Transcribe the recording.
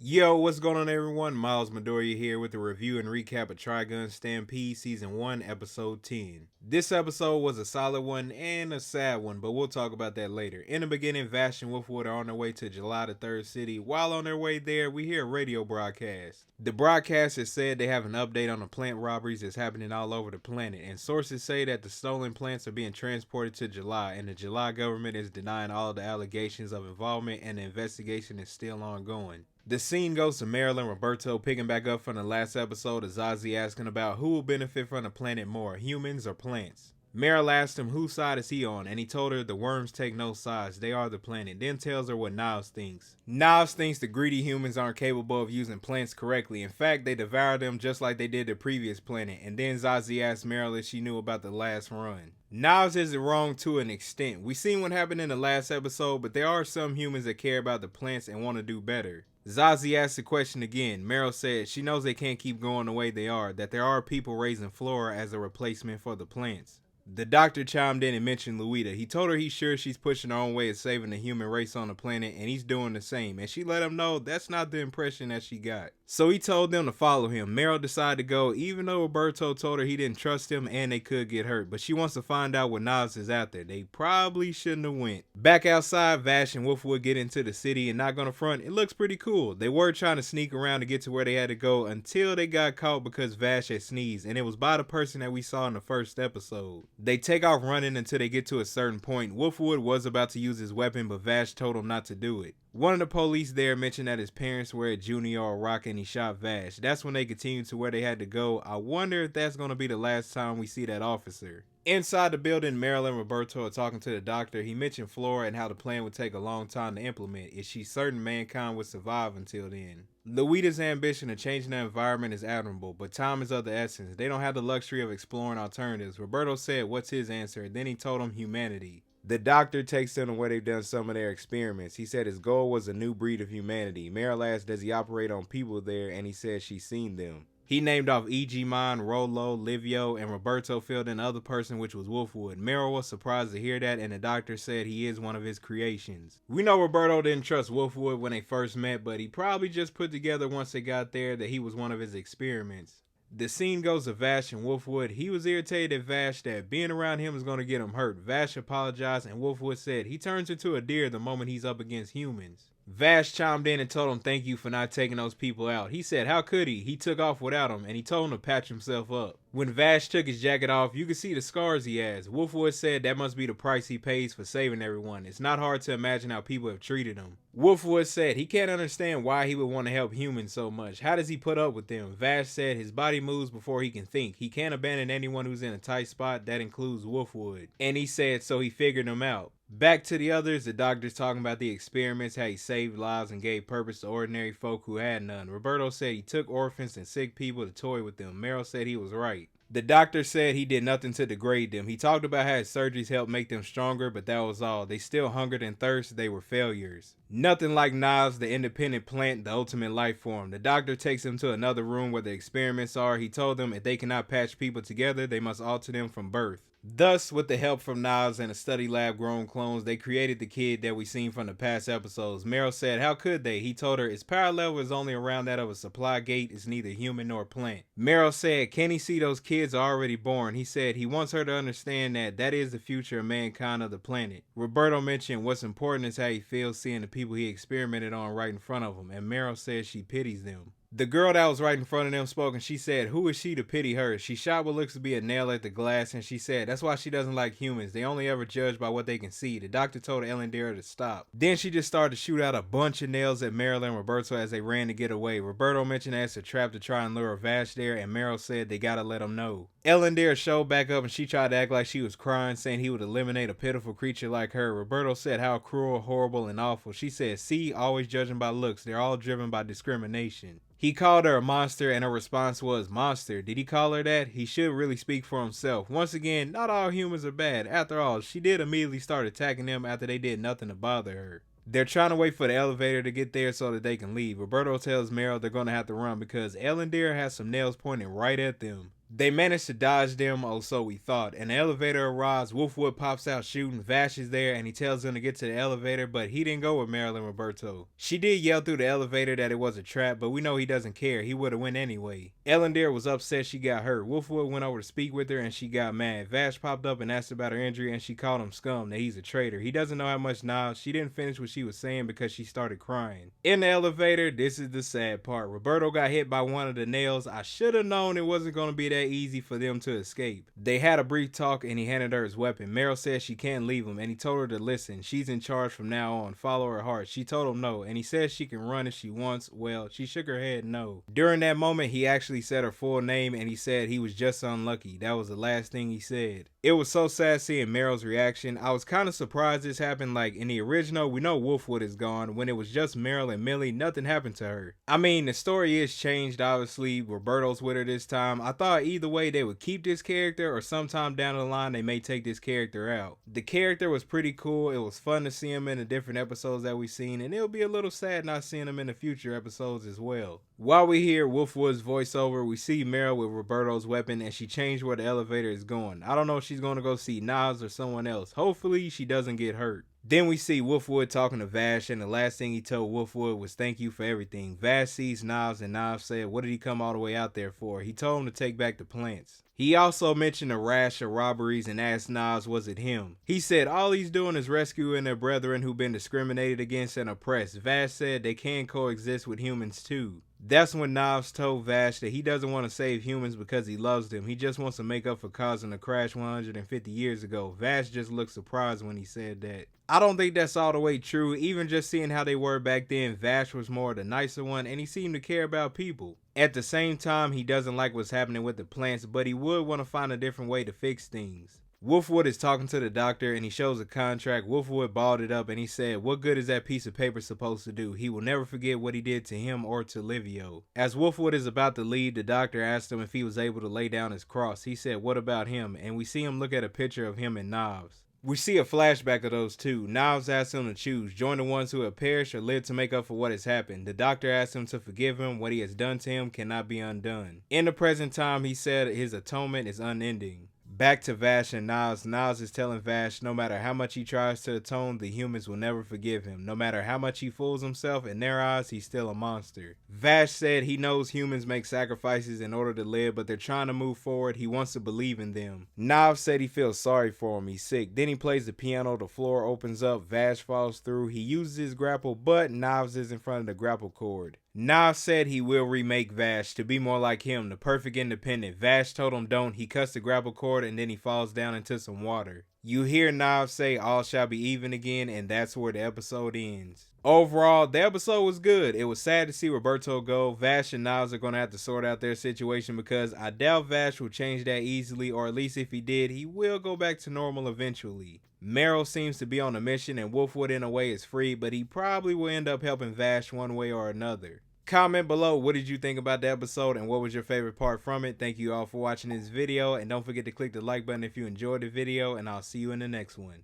Yo, what's going on everyone? Miles Midoriya here with a review and recap of Trigun Stampede Season 1, Episode 10. This episode was a solid one and a sad one, but we'll talk about that later. In the beginning, Vash and Wolfwood are on their way to July the 3rd City. While on their way there, we hear a radio broadcast. The broadcaster said they have an update on the plant robberies that's happening all over the planet, and sources say that the stolen plants are being transported to July, and the July government is denying all the allegations of involvement, and the investigation is still ongoing. The scene goes to Meryl and Roberto picking back up from the last episode of Zazie asking about who will benefit from the planet more, humans or plants. Meryl asked him whose side is he on, and he told her the worms take no sides, they are the planet, then tells her what Niles thinks. Niles thinks the greedy humans aren't capable of using plants correctly. In fact, they devour them just like they did the previous planet, and then Zazie asked Meryl if she knew about the last run. Niles isn't wrong to an extent. We seen what happened in the last episode, but there are some humans that care about the plants and want to do better. Zazie asked the question again. Meryl said she knows they can't keep going the way they are, that there are people raising flora as a replacement for the plants. The doctor chimed in and mentioned Luita. He told her he's sure she's pushing her own way of saving the human race on the planet, and he's doing the same, and she let him know that's not the impression that she got. So he told them to follow him. Meryl decided to go, even though Roberto told her he didn't trust him and they could get hurt, but she wants to find out what Niles is after. They probably shouldn't have went. Back outside, Vash and Wolfwood get into the city, and not gonna front, it looks pretty cool. They were trying to sneak around to get to where they had to go until they got caught because Vash had sneezed, and it was by the person that we saw in the first episode. They take off running until they get to a certain point. Wolfwood was about to use his weapon, but Vash told him not to do it. One of the police there mentioned that his parents were at Junior or Rock and he shot Vash. That's when they continued to where they had to go. I wonder if that's going to be the last time we see that officer. Inside the building, Meryl and Roberto are talking to the doctor. He mentioned Flora and how the plan would take a long time to implement. Is she certain mankind would survive until then? Luita's ambition of changing the environment is admirable, but time is of the essence. They don't have the luxury of exploring alternatives. Roberto said what's his answer, and then he told him humanity. The doctor takes them to where they've done some of their experiments. He said his goal was a new breed of humanity. Meryl asked does he operate on people there, and he said she's seen them. He named off E.G. Mon, Rolo, Livio, and Roberto filled in the other person, which was Wolfwood. Meryl was surprised to hear that, and the doctor said he is one of his creations. We know Roberto didn't trust Wolfwood when they first met, but he probably just put together once they got there that he was one of his experiments. The scene goes to Vash and Wolfwood. He was irritated at Vash that being around him is going to get him hurt. Vash apologized, and Wolfwood said he turns into a deer the moment he's up against humans. Vash chimed in and told him thank you for not taking those people out. He said how could he took off without him, and he told him to patch himself up. When Vash took his jacket off, you could see the scars he has. Wolfwood said that must be the price he pays for saving everyone. It's not hard to imagine how people have treated him. Wolfwood said he can't understand why he would want to help humans so much. How does he put up with them? Vash said his body moves before he can think. He can't abandon anyone who's in a tight spot. That includes Wolfwood. And he said so he figured them out. Back to the others, the doctor's talking about the experiments, how he saved lives and gave purpose to ordinary folk who had none. Roberto said he took orphans and sick people to toy with them. Meryl said he was right. The doctor said he did nothing to degrade them. He talked about how his surgeries helped make them stronger, but that was all. They still hungered and thirsted. They were failures. Nothing like Niles, the independent plant, the ultimate life form. The doctor takes him to another room where the experiments are. He told them if they cannot patch people together, they must alter them from birth. Thus, with the help from Niles and a study lab grown clones, they created the kid that we seen from the past episodes. Meryl said, how could they? He told her its power level is only around that of a supply gate. It's neither human nor plant. Meryl said, can he see those kids are already born? He said he wants her to understand that that is the future of mankind of the planet. Roberto mentioned what's important is how he feels seeing the people he experimented on right in front of him, and Meryl says she pities them. The girl that was right in front of them spoke, and she said, who is she to pity her? She shot what looks to be a nail at the glass, and she said that's why she doesn't like humans. They only ever judge by what they can see. The doctor told Ellendera to stop. Then she just started to shoot out a bunch of nails at Meryl and Roberto as they ran to get away. Roberto mentioned that's a trap to try and lure Vash there, and Meryl said they gotta let him know. Ellendera showed back up, and she tried to act like she was crying, saying he would eliminate a pitiful creature like her. Roberto said how cruel, horrible, and awful. She said, see, always judging by looks. They're all driven by discrimination. He called her a monster, and her response was, monster. Did he call her that? He should really speak for himself. Once again, not all humans are bad. After all, she did immediately start attacking them after they did nothing to bother her. They're trying to wait for the elevator to get there so that they can leave. Roberto tells Meryl they're going to have to run because Ellendera has some nails pointing right at them. They managed to dodge them, or so we thought. An elevator arrives, Wolfwood pops out shooting, Vash is there and he tells them to get to the elevator, but he didn't go with Meryl and Roberto. She did yell through the elevator that it was a trap, but we know he doesn't care, he would've went anyway. Elendere was upset she got hurt. Wolfwood went over to speak with her and she got mad. Vash popped up and asked about her injury and she called him scum, that he's a traitor. He doesn't know how much now. She didn't finish what she was saying because she started crying. In the elevator, this is the sad part. Roberto got hit by one of the nails. I should have known it wasn't going to be that easy for them to escape. They had a brief talk and he handed her his weapon. Meryl said she can't leave him and he told her to listen. She's in charge from now on. Follow her heart. She told him no and he says she can run if she wants. Well, she shook her head no. During that moment, he actually said her full name and he said he was just unlucky. That was the last thing he said. It was so sad seeing Meryl's reaction. I was kind of surprised this happened. Like in the original, we know Wolfwood is gone. When it was just Meryl and Millie, nothing happened to her. I mean, the story is changed obviously. Roberto's with her this time. I thought either way they would keep this character or sometime down the line they may take this character out. The character was pretty cool. It was fun to see him in the different episodes that we've seen, and it'll be a little sad not seeing him in the future episodes as well. While we hear Wolfwood's voiceover, we see Meryl with Roberto's weapon and she changed where the elevator is going. I don't know if she's going to go see Nas or someone else. Hopefully she doesn't get hurt. Then we see Wolfwood talking to Vash and the last thing he told Wolfwood was thank you for everything. Vash sees Nas and Nas said what did he come all the way out there for? He told him to take back the plants. He also mentioned a rash of robberies and asked Nas was it him. He said all he's doing is rescuing their brethren who've been discriminated against and oppressed. Vash said they can coexist with humans too. That's when Nas told Vash that he doesn't want to save humans because he loves them. He just wants to make up for causing a crash 150 years ago. Vash just looked surprised when he said that. I don't think that's all the way true. Even just seeing how they were back then, Vash was more the nicer one and he seemed to care about people. At the same time, he doesn't like what's happening with the plants, but he would want to find a different way to fix things. Wolfwood is talking to the doctor and he shows a contract. Wolfwood balled it up and he said, what good is that piece of paper supposed to do? He will never forget what he did to him or to Livio. As Wolfwood is about to leave, the doctor asked him if he was able to lay down his cross. He said, what about him? And we see him look at a picture of him and Knives. We see a flashback of those two. Knives asks him to choose, join the ones who have perished or live to make up for what has happened. The doctor asks him to forgive him. What he has done to him cannot be undone. In the present time, he said his atonement is unending. Back to Vash and Nas. Nas is telling Vash no matter how much he tries to atone, the humans will never forgive him. No matter how much he fools himself, in their eyes, he's still a monster. Vash said he knows humans make sacrifices in order to live, but they're trying to move forward. He wants to believe in them. Nas said he feels sorry for him. He's sick. Then he plays the piano. The floor opens up. Vash falls through. He uses his grapple, but Knives is in front of the grapple cord. Nas said he will remake Vash to be more like him, the perfect independent. Vash told him don't. He cuts the grapple cord and then he falls down into some water. You hear Nas say all shall be even again, and that's where the episode ends. Overall, the episode was good. It was sad to see Roberto go. Vash and Nas are going to have to sort out their situation because I doubt Vash will change that easily, or at least if he did, he will go back to normal eventually. Meryl seems to be on a mission and Wolfwood in a way is free, but he probably will end up helping Vash one way or another. Comment below what did you think about the episode and what was your favorite part from it. Thank you all for watching this video and don't forget to click the like button if you enjoyed the video and I'll see you in the next one.